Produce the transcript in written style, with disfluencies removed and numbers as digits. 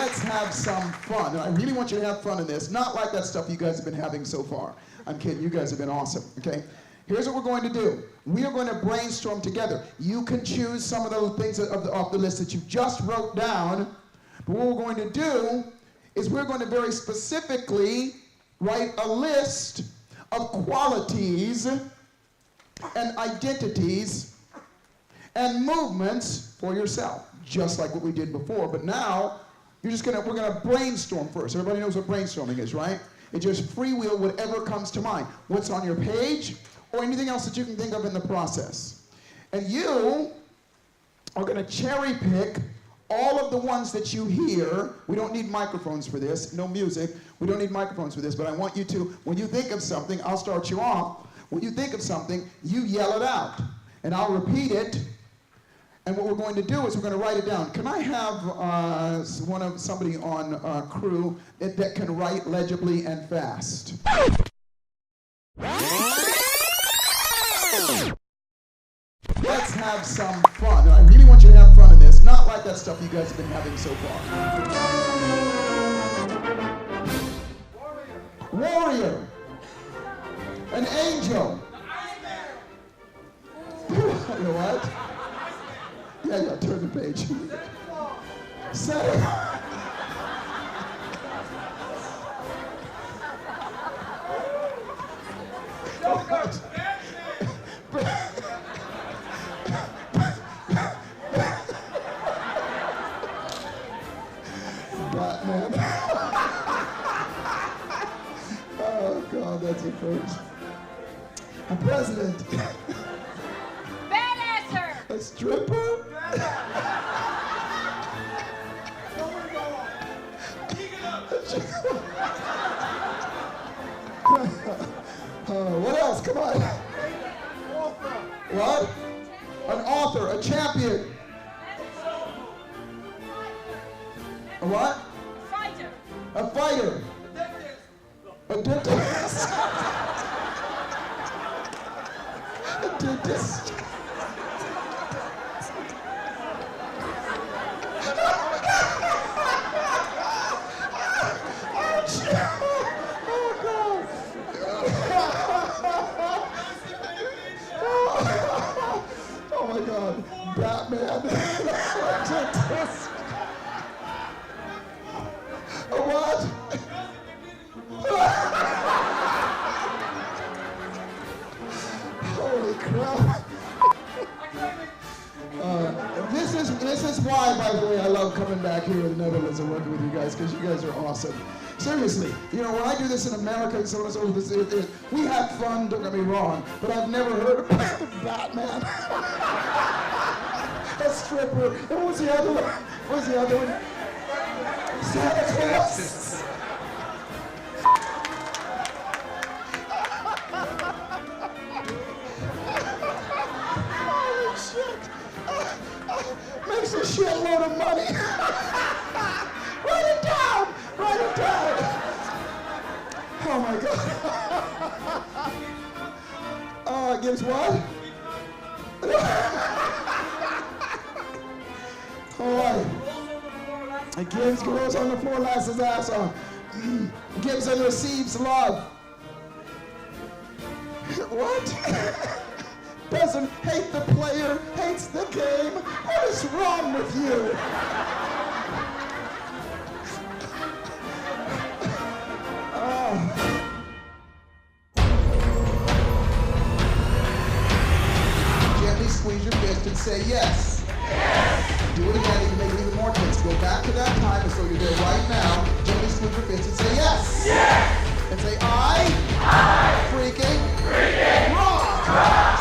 Let's have some fun. And I really want you to have fun in this. Not like that stuff you guys have been having so far. I'm kidding. You guys have been awesome, okay? Here's what we're going to do. We are going to brainstorm together. You can choose some of those things off the list that you just wrote down. But what we're going to do is we're going to very specifically write a list of qualities and identities and movements for yourself, just like what we did before. But now we're gonna brainstorm first. Everybody knows what brainstorming is, right? It's just freewheel whatever comes to mind, what's on your page or anything else that you can think of in the process. And you are gonna cherry pick all of the ones that you hear. We don't need microphones for this, no music. We don't need microphones for this, but I want you to, when you think of something, I'll start you off. When you think of something, you yell it out, and I'll repeat it. And what we're going to do is we're going to write it down. Can I have somebody on crew that can write legibly and fast? Let's have some fun. And I really want you to have fun in this. Not like that stuff you guys have been having so far. Warrior. An angel. You know what? Yeah, turn the page. Senator. Batman. Oh, God, that's a first. A president. Badasser. A stripper. What else? Come on. What? An author, a champion. A what? Fighter. A fighter. A dentist. A dentist. Oh my God, Batman. A what? Holy crap. This is why, by the way, I love coming back here to the Netherlands and working with you guys, because you guys are awesome. Seriously, you know, when I do this in America and so on and so forth, we have fun, don't get me wrong, but I've never heard of Batman. A stripper. And what was the other one? What was the other one? Santa Claus. Holy shit. Makes a shitload of money. Write it down. Write it down. Oh my God. Oh, it gives what? Oh, it gives, rolls on the floor, laughs his ass off. Gives and receives love. What? Doesn't hate the player, hates the game. What is wrong with you? Gently squeeze your fist and say yes. Yes. Do it again, you can make it even more tense. Go back to that time as though you're there right now. Gently squeeze your fist and say yes. Yes. And say I freaking rock.